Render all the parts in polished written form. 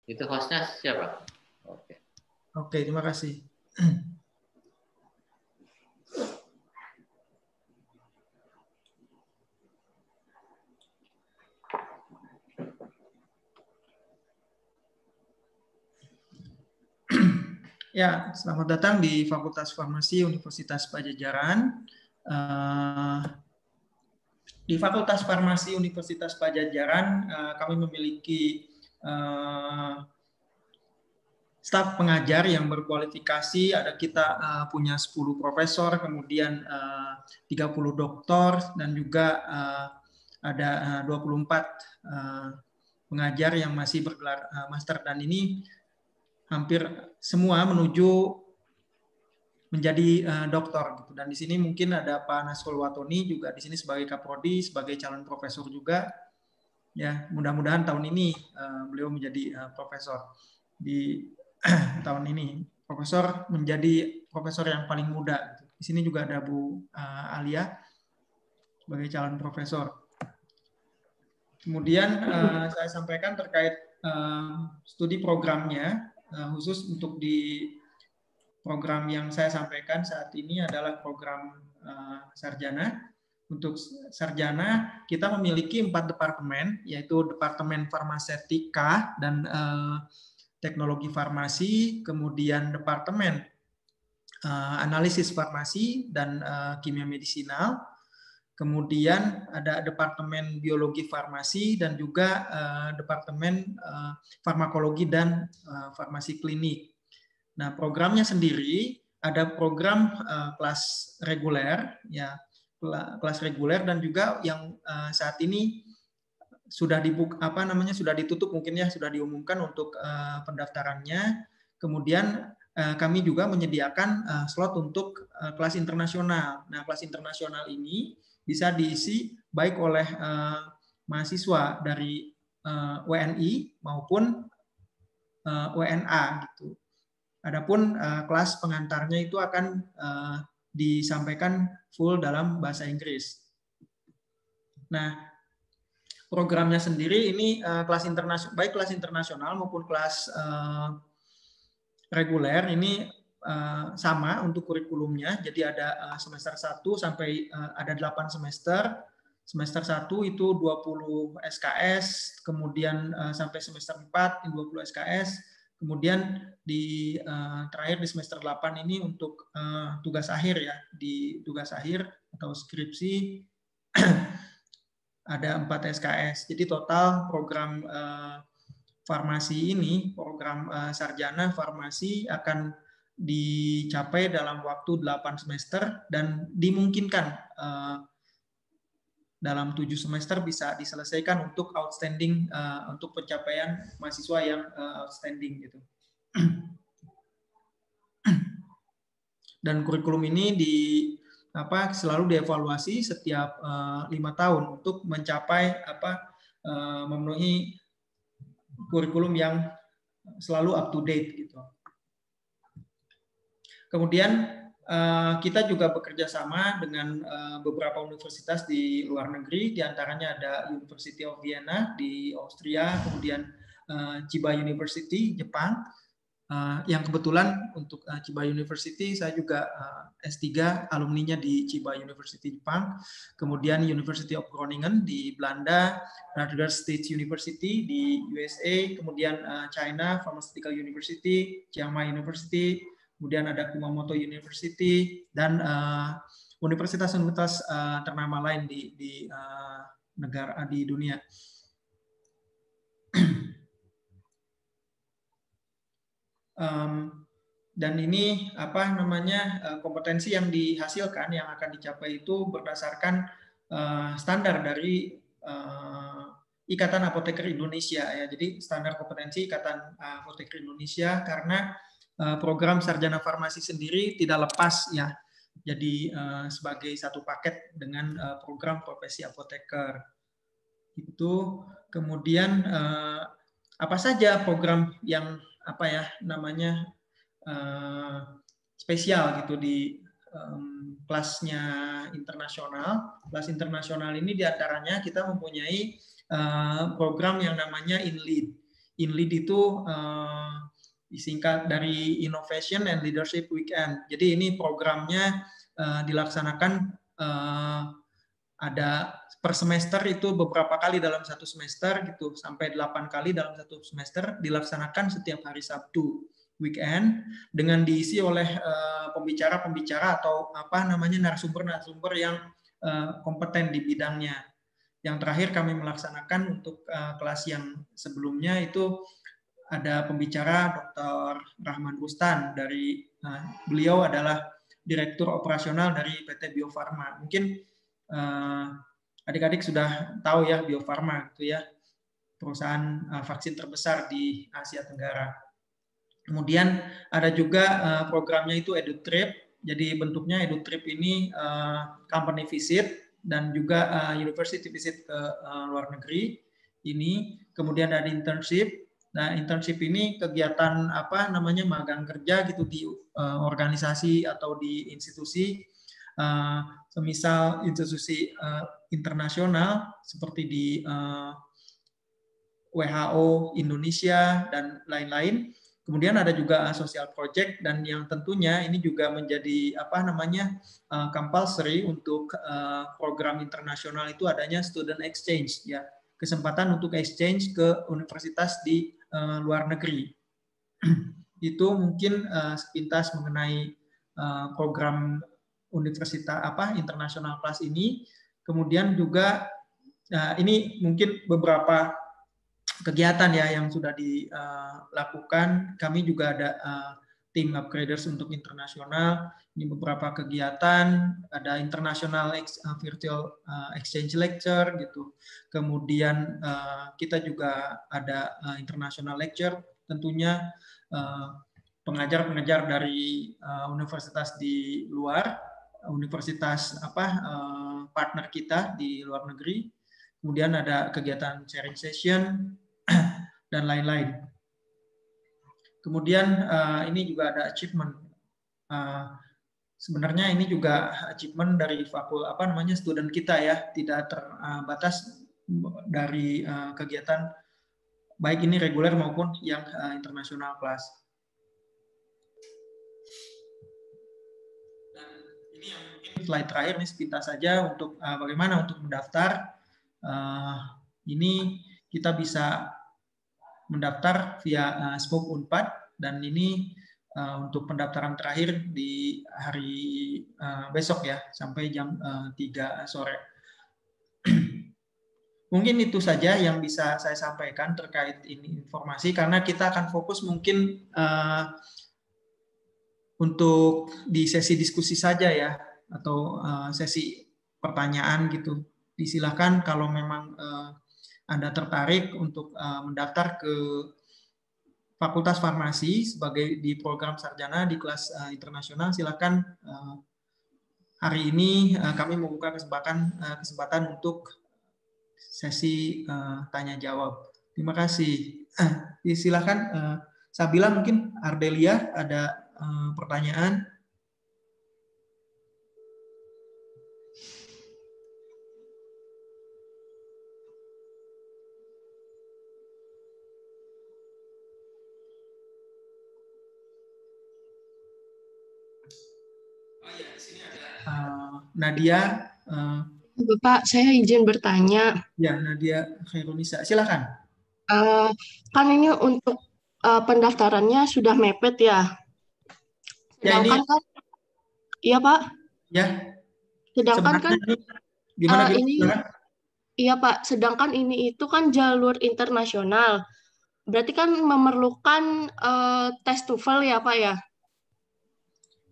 Itu hostnya siapa? Oke. Oke, terima kasih. Ya, selamat datang di Fakultas Farmasi Universitas Padjadjaran. Di Fakultas Farmasi Universitas Padjadjaran, kami memiliki staf pengajar yang berkualifikasi. Ada kita punya 10 profesor, kemudian 30 doktor, dan juga ada 24 pengajar yang masih bergelar master, dan ini hampir semua menuju menjadi doktor gitu. Dan di sini mungkin ada Pak Nasrul Watoni juga di sini sebagai kaprodi, sebagai calon profesor juga. Ya, mudah-mudahan tahun ini beliau menjadi profesor. Di tahun ini profesor menjadi profesor yang paling muda. Di sini juga ada Bu Alia sebagai calon profesor. Kemudian saya sampaikan terkait studi programnya, khusus untuk di program yang saya sampaikan saat ini adalah program sarjana. Untuk sarjana kita memiliki 4 departemen, yaitu Departemen Farmasetika dan Teknologi Farmasi, kemudian Departemen Analisis Farmasi dan Kimia Medisinal, kemudian ada Departemen Biologi Farmasi dan juga Departemen Farmakologi dan Farmasi Klinik. Nah, programnya sendiri ada program kelas reguler, ya, kelas reguler, dan juga yang saat ini sudah dibuka, sudah ditutup mungkin ya, sudah diumumkan untuk pendaftarannya. Kemudian kami juga menyediakan slot untuk kelas internasional. Nah, kelas internasional ini bisa diisi baik oleh mahasiswa dari WNI maupun WNA gitu. Adapun kelas pengantarnya itu akan disampaikan full dalam bahasa Inggris. Nah, programnya sendiri ini kelas internasional, baik kelas internasional maupun kelas reguler ini sama untuk kurikulumnya. Jadi ada semester 1 sampai ada 8 semester. Semester 1 itu 20 SKS, kemudian sampai semester 4 20 SKS, kemudian di terakhir di semester 8 ini untuk tugas akhir ya, di tugas akhir atau skripsi ada 4 SKS. Jadi total program farmasi ini, program sarjana farmasi akan dicapai dalam waktu 8 semester dan dimungkinkan dalam 7 semester bisa diselesaikan untuk outstanding, untuk pencapaian mahasiswa yang outstanding gitu. Dan kurikulum ini selalu dievaluasi setiap 5 tahun untuk mencapai memenuhi kurikulum yang selalu up to date gitu. Kemudian kita juga bekerja sama dengan beberapa universitas di luar negeri, diantaranya ada University of Vienna di Austria, kemudian Chiba University Jepang, yang kebetulan untuk Chiba University saya juga S3 alumninya di Chiba University Jepang, kemudian University of Groningen di Belanda, Rutgers State University di USA, kemudian China Pharmaceutical University, Chiang Mai University, kemudian ada Kumamoto University, dan universitas-universitas ternama lain di negara di dunia. Dan ini kompetensi yang dihasilkan yang akan dicapai itu berdasarkan standar dari Ikatan Apoteker Indonesia ya. Jadi standar kompetensi Ikatan Apoteker Indonesia, karena program sarjana farmasi sendiri tidak lepas ya. Jadi sebagai satu paket dengan program profesi apoteker itu. Kemudian apa saja program yang spesial gitu di kelasnya internasional. Kelas internasional ini diantaranya kita mempunyai program yang namanya INLEAD. INLEAD itu disingkat dari Innovation and Leadership Weekend. Jadi ini programnya dilaksanakan ada per semester itu beberapa kali dalam satu semester gitu, sampai 8 kali dalam satu semester, dilaksanakan setiap hari Sabtu weekend dengan diisi oleh pembicara-pembicara atau narasumber-narasumber yang kompeten di bidangnya. Yang terakhir kami melaksanakan untuk kelas yang sebelumnya itu ada pembicara Dr. Rahman Rustan dari beliau adalah Direktur Operasional dari PT Bio Farma. Mungkin adik-adik sudah tahu ya Bio Farma itu ya, perusahaan vaksin terbesar di Asia Tenggara. Kemudian ada juga programnya itu EduTrip. Jadi bentuknya EduTrip ini company visit dan juga university visit ke luar negeri. Ini kemudian ada internship. Nah, internship ini kegiatan magang kerja gitu di organisasi atau di institusi, semisal institusi internasional seperti di WHO Indonesia dan lain-lain. Kemudian ada juga social project, dan yang tentunya ini juga menjadi compulsory untuk program internasional itu adanya student exchange ya, kesempatan untuk exchange ke universitas di luar negeri. Itu mungkin sepintas mengenai program universitas internasional kelas ini. Kemudian juga ini mungkin beberapa kegiatan ya yang sudah dilakukan. Kami juga ada tim upgraders untuk internasional. Ini beberapa kegiatan, ada international virtual exchange lecture gitu. Kemudian kita juga ada international lecture, tentunya pengajar-pengajar dari universitas di luar, universitas partner kita di luar negeri. Kemudian ada kegiatan sharing session dan lain-lain. Kemudian ini juga ada achievement. Sebenarnya ini juga achievement dari student kita ya, tidak terbatas dari kegiatan baik ini reguler maupun yang internasional kelas. Dan ini yang mungkin slide terakhir nih sepintas saja untuk bagaimana untuk mendaftar. Ini kita bisa mendaftar via Spoke Unpad, dan ini untuk pendaftaran terakhir di hari besok ya, sampai jam 3 sore. Mungkin itu saja yang bisa saya sampaikan terkait ini informasi, karena kita akan fokus mungkin untuk di sesi diskusi saja ya, atau sesi pertanyaan gitu. Disilahkan kalau memang Anda tertarik untuk mendaftar ke Fakultas Farmasi sebagai di program sarjana di kelas internasional, silakan hari ini kami membuka kesempatan untuk sesi tanya jawab. Terima kasih. Silakan Sabila, mungkin Ardelia ada pertanyaan. Nadia. Bapak, saya izin bertanya. Ya, Nadia Khairunisa, silakan. Kan ini untuk pendaftarannya sudah mepet ya. Sedangkan kan, iya Pak. Ya. Sedangkan kan gimana ini, iya Pak. Sedangkan ini itu kan jalur internasional. Berarti kan memerlukan tes TOEFL ya Pak ya?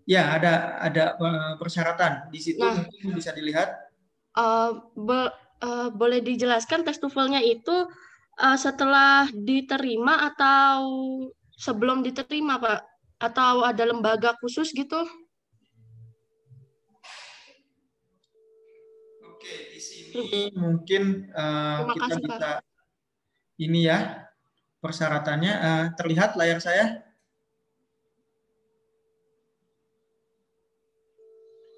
Ya, ada persyaratan di situ. Nah, mungkin bisa dilihat. Boleh dijelaskan tes TOEFL-nya itu setelah diterima atau sebelum diterima Pak? Atau ada lembaga khusus gitu? Oke, di sini mungkin kita bisa Pak. Ini ya persyaratannya. Terlihat layar saya?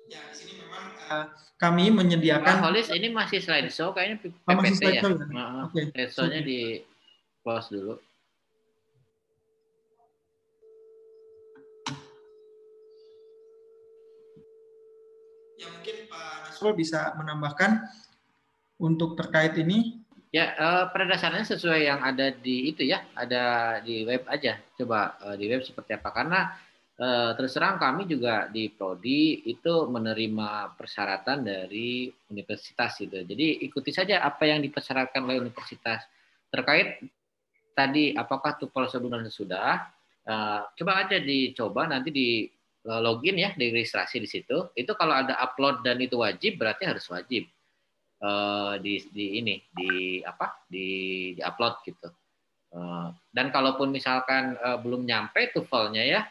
Ya, di sini memang kami menyediakan. Pak Holis, ini masih slideshow kayaknya PPT masih slideshow, ya. Oke. Slideshow-nya di close dulu. Ya mungkin Pak Nasrul bisa menambahkan untuk terkait ini. Ya, pada dasarnya sesuai yang ada di itu ya, ada di web aja. Coba di web seperti apa? Karena terus terang kami juga di Prodi itu menerima persyaratan dari universitas gitu. Jadi ikuti saja apa yang dipersyaratkan oleh universitas. Terkait tadi apakah TOEFL sebelum dan sesudah, coba aja dicoba nanti di login ya, di registrasi di situ. Itu kalau ada upload dan itu wajib, berarti harus wajib di ini di upload gitu. Dan kalaupun misalkan belum nyampe TOEFL-nya ya,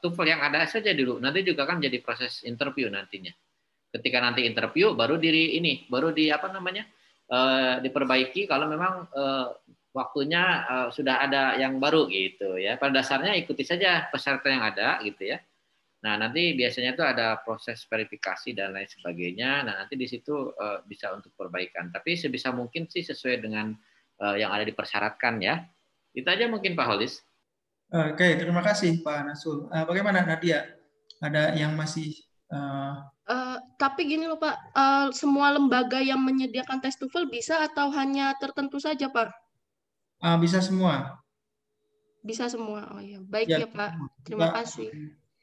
TOEFL yang ada saja dulu. Nanti juga kan jadi proses interview nantinya. Ketika nanti interview baru baru di apa namanya diperbaiki kalau memang waktunya sudah ada yang baru gitu ya. Pada dasarnya ikuti saja persyaratan yang ada gitu ya. Nah, nanti biasanya itu ada proses verifikasi dan lain sebagainya. Nah, nanti di situ bisa untuk perbaikan. Tapi sebisa mungkin sih sesuai dengan yang ada dipersyaratkan ya. Itu aja mungkin Pak Holis. Oke, terima kasih Pak Nasrul. Bagaimana Nadia? Ada yang masih Tapi gini loh Pak, semua lembaga yang menyediakan tes TOEFL bisa atau hanya tertentu saja Pak? bisa semua? Bisa semua. Oh ya, baik Ya, ya Pak. kita Terima kasih.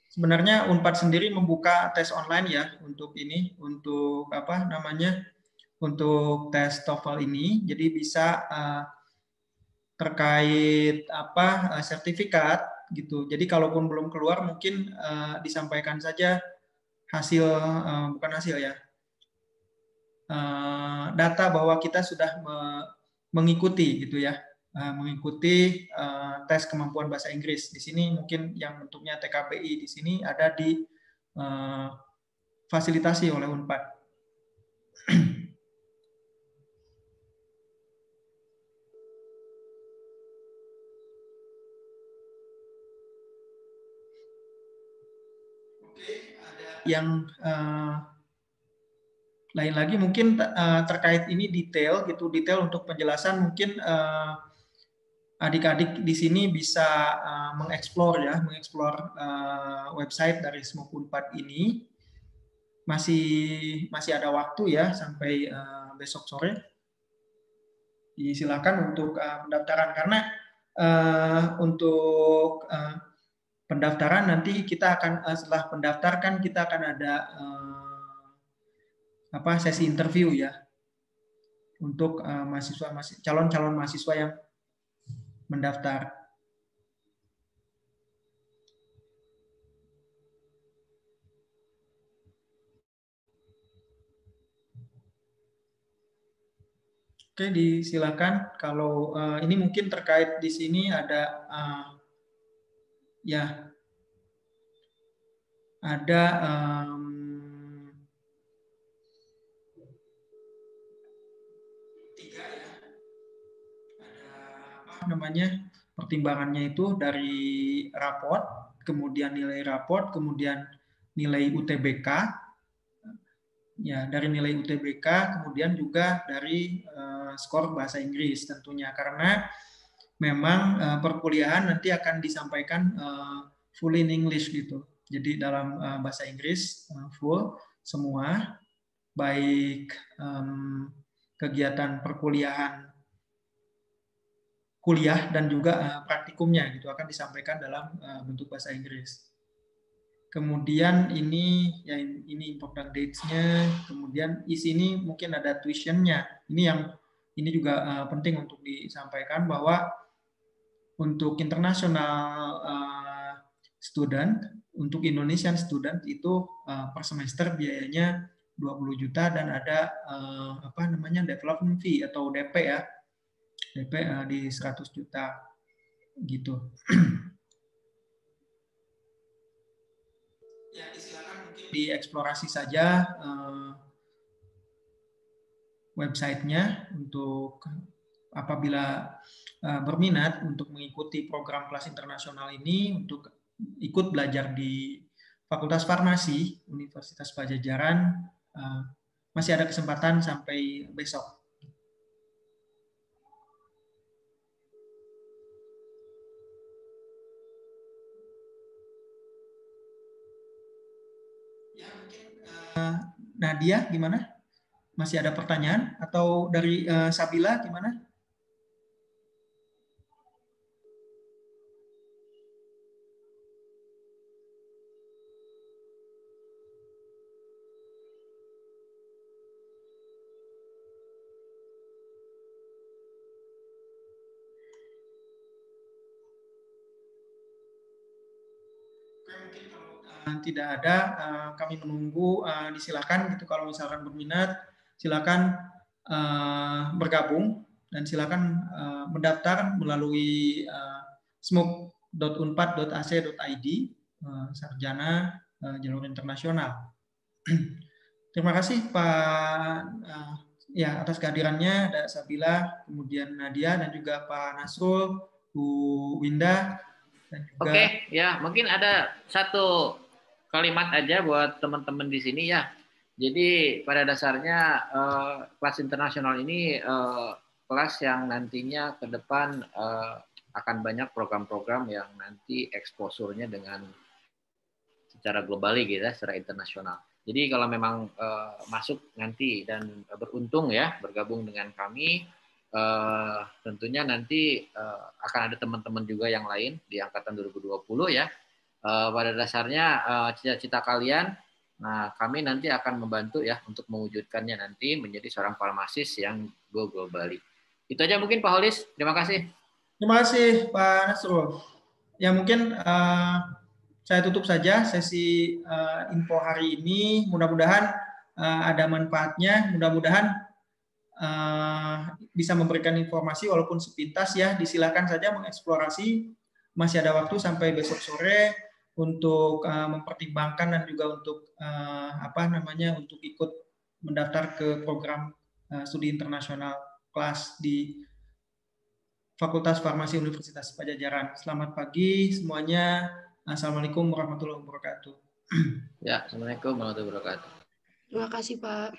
sebenarnya Unpad sendiri membuka tes online ya untuk ini, untuk apa namanya, untuk tes TOEFL ini. Jadi bisa terkait apa sertifikat gitu. Jadi kalaupun belum keluar mungkin disampaikan saja hasil bukan hasil ya, data bahwa kita sudah mengikuti gitu ya, mengikuti tes kemampuan bahasa Inggris. Di sini mungkin yang bentuknya TKBI di sini ada di fasilitasi oleh Unpad. Oke, ada yang lain lagi mungkin terkait ini detail untuk penjelasan mungkin adik-adik di sini bisa mengeksplor website dari SMOK Unpad ini. Masih ada waktu ya sampai besok sore. Silakan untuk pendaftaran karena untuk pendaftaran nanti kita akan setelah pendaftarkan kita akan ada sesi interview ya untuk calon-calon mahasiswa yang mendaftar. Oke, disilakan. Kalau ini mungkin terkait di sini ada ya ada tiga ya. Ada apa namanya pertimbangannya itu dari raport, kemudian nilai raport, kemudian nilai UTBK. Ya, dari nilai UTBK, kemudian juga dari skor bahasa Inggris tentunya karena memang perkuliahan nanti akan disampaikan full in English gitu. Jadi dalam bahasa Inggris full semua, baik kegiatan perkuliahan, kuliah dan juga praktikumnya gitu akan disampaikan dalam bentuk bahasa Inggris. Kemudian ini ya ini important dates-nya, kemudian di sini mungkin ada tuition-nya. Ini juga penting untuk disampaikan bahwa untuk internasional student, untuk Indonesian student itu per semester biayanya 20 juta dan ada development fee atau DP ya. DP di 100 juta gitu. Ya, silakan mungkin dieksplorasi saja websitenya untuk apabila berminat untuk mengikuti program kelas internasional ini untuk ikut belajar di Fakultas Farmasi Universitas Padjadjaran masih ada kesempatan sampai besok. Ya mungkin Nadia gimana? Masih ada pertanyaan? Atau dari Sabila gimana? Tidak ada, kami menunggu, disilakan gitu kalau misalkan berminat, silakan bergabung dan silakan mendaftar melalui smook.unpad.ac.id, sarjana jalur internasional. Terima kasih Pak ya atas kehadirannya, ada Sabila, kemudian Nadia dan juga Pak Nasrul, Bu Winda. Juga... Oke, ya mungkin ada satu kalimat aja buat teman-teman di sini ya. Jadi pada dasarnya kelas internasional ini kelas yang nantinya ke depan akan banyak program-program yang nanti eksposurnya dengan secara global gitu ya, secara internasional. Jadi kalau memang masuk nanti dan beruntung ya bergabung dengan kami, tentunya nanti akan ada teman-teman juga yang lain di angkatan 2020 ya. Pada dasarnya cita-cita kalian, nah kami nanti akan membantu ya untuk mewujudkannya nanti menjadi seorang farmasis yang go globally. Itu aja mungkin Pak Holis. Terima kasih. Terima kasih Pak Nasrul. Ya mungkin saya tutup saja sesi info hari ini. Mudah-mudahan ada manfaatnya. Mudah-mudahan bisa memberikan informasi walaupun sepintas ya. Disilakan saja mengeksplorasi. Masih ada waktu sampai besok sore untuk mempertimbangkan dan juga untuk untuk ikut mendaftar ke program studi internasional kelas di Fakultas Farmasi Universitas Padjadjaran. Selamat pagi semuanya. Assalamualaikum warahmatullahi wabarakatuh. Ya, assalamualaikum warahmatullahi wabarakatuh. Terima kasih Pak.